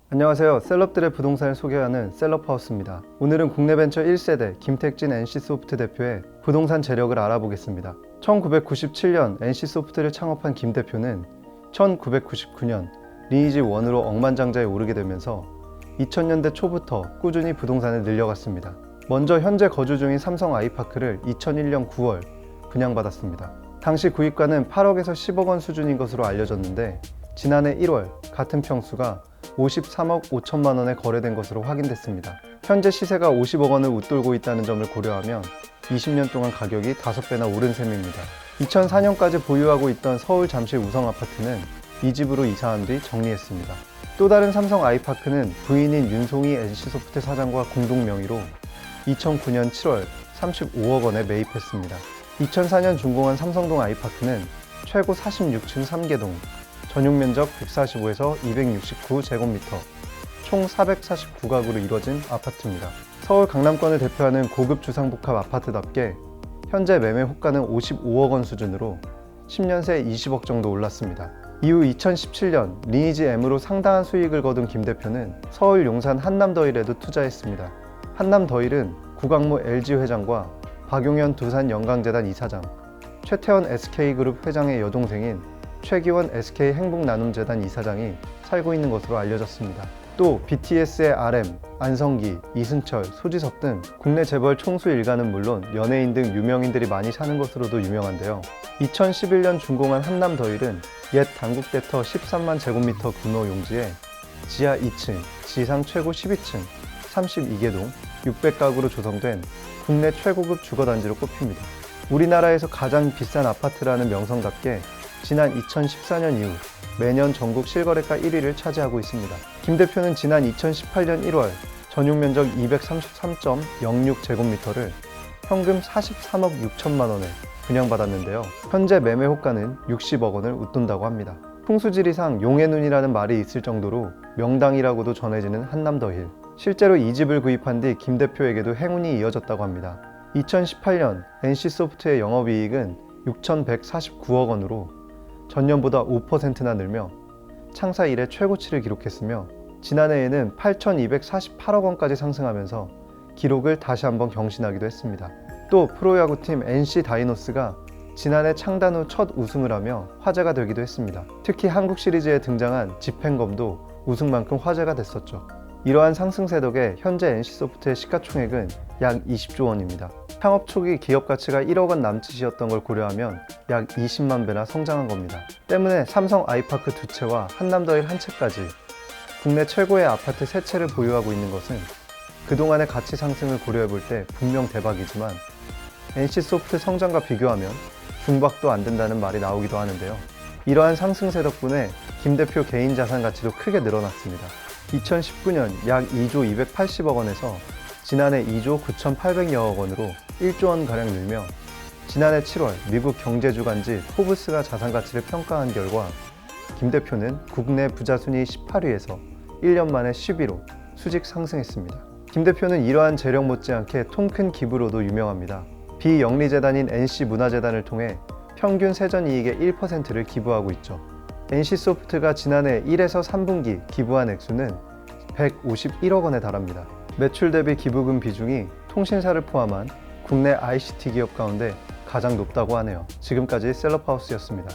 안녕하세요. 셀럽들의 부동산을 소개하는 셀럽하우스입니다. 오늘은 국내 벤처 1세대 김택진 NC소프트 대표의 부동산 재력을 알아보겠습니다. 1997년 NC소프트를 창업한 김 대표는 1999년 리니지 1으로 억만장자에 오르게 되면서 2000년대 초부터 꾸준히 부동산을 늘려갔습니다. 먼저 현재 거주 중인 삼성 아이파크를 2001년 9월 분양받았습니다. 당시 구입가는 8억에서 10억 원 수준인 것으로 알려졌는데 지난해 1월 같은 평수가 53억 5천만 원에 거래된 것으로 확인됐습니다. 현재 시세가 50억 원을 웃돌고 있다는 점을 고려하면 20년 동안 가격이 5배나 오른 셈입니다. 2004년까지 보유하고 있던 서울 잠실 우성 아파트는 이 집으로 이사한 뒤 정리했습니다. 또 다른 삼성 아이파크는 부인인 윤송희 NC소프트 사장과 공동 명의로 2009년 7월 35억 원에 매입했습니다. 2004년 준공한 삼성동 아이파크는 최고 46층 3개동, 전용 면적 145에서 269제곱미터, 총 449가구로 이루어진 아파트입니다. 서울 강남권을 대표하는 고급 주상복합 아파트답게 현재 매매 호가는 55억 원 수준으로 10년 새 20억 정도 올랐습니다. 이후 2017년 리니지 M으로 상당한 수익을 거둔 김 대표는 서울 용산 한남더힐에도 투자했습니다. 한남더힐은 구광모 LG 회장과 박용현 두산 영광재단 이사장, 최태원 SK그룹 회장의 여동생인 최기원 SK 행복나눔재단 이사장이 살고 있는 것으로 알려졌습니다. 또 BTS의 RM, 안성기, 이승철, 소지섭 등 국내 재벌 총수 일가는 물론 연예인 등 유명인들이 많이 사는 것으로도 유명한데요. 2011년 준공한 한남더힐은 옛 당국대터 13만 제곱미터 규모 용지에 지하 2층, 지상 최고 12층, 32개동, 600가구로 조성된 국내 최고급 주거단지로 꼽힙니다. 우리나라에서 가장 비싼 아파트라는 명성답게 지난 2014년 이후 매년 전국 실거래가 1위를 차지하고 있습니다. 김 대표는 지난 2018년 1월 전용 면적 233.06제곱미터를 현금 43억 6천만 원에 분양받았는데요. 현재 매매 호가는 60억 원을 웃돈다고 합니다. 풍수지리상 용의 눈이라는 말이 있을 정도로 명당이라고도 전해지는 한남더힐. 실제로 이 집을 구입한 뒤 김 대표에게도 행운이 이어졌다고 합니다. 2018년 NC소프트의 영업이익은 6,149억 원으로 전년보다 5%나 늘며 창사 이래 최고치를 기록했으며 지난해에는 8,248억 원까지 상승하면서 기록을 다시 한번 경신하기도 했습니다. 또 프로야구팀 NC 다이노스가 지난해 창단 후 첫 우승을 하며 화제가 되기도 했습니다. 특히 한국 시리즈에 등장한 집행검도 우승만큼 화제가 됐었죠. 이러한 상승세 덕에 현재 NC소프트의 시가총액은 약 20조 원입니다. 창업 초기 기업 가치가 1억 원 남짓이었던 걸 고려하면 약 20만 배나 성장한 겁니다. 때문에 삼성 아이파크 2채와 한남더힐 1채까지 국내 최고의 아파트 3채를 보유하고 있는 것은 그동안의 가치 상승을 고려해 볼 때 분명 대박이지만 NC소프트 성장과 비교하면 중박도 안 된다는 말이 나오기도 하는데요. 이러한 상승세 덕분에 김 대표 개인 자산 가치도 크게 늘어났습니다. 2019년 약 2조 280억 원에서 지난해 2조 9,800여억 원으로 1조 원가량 늘며 지난해 7월 미국 경제주간지 포브스가 자산 가치를 평가한 결과 김 대표는 국내 부자 순위 18위에서 1년 만에 10위로 수직 상승했습니다. 김 대표는 이러한 재력 못지않게 통 큰 기부로도 유명합니다. 비영리재단인 NC문화재단을 통해 평균 세전이익의 1%를 기부하고 있죠. NC소프트가 지난해 1에서 3분기 기부한 액수는 151억 원에 달합니다. 매출 대비 기부금 비중이 통신사를 포함한 국내 ICT 기업 가운데 가장 높다고 하네요. 지금까지 셀럽하우스였습니다.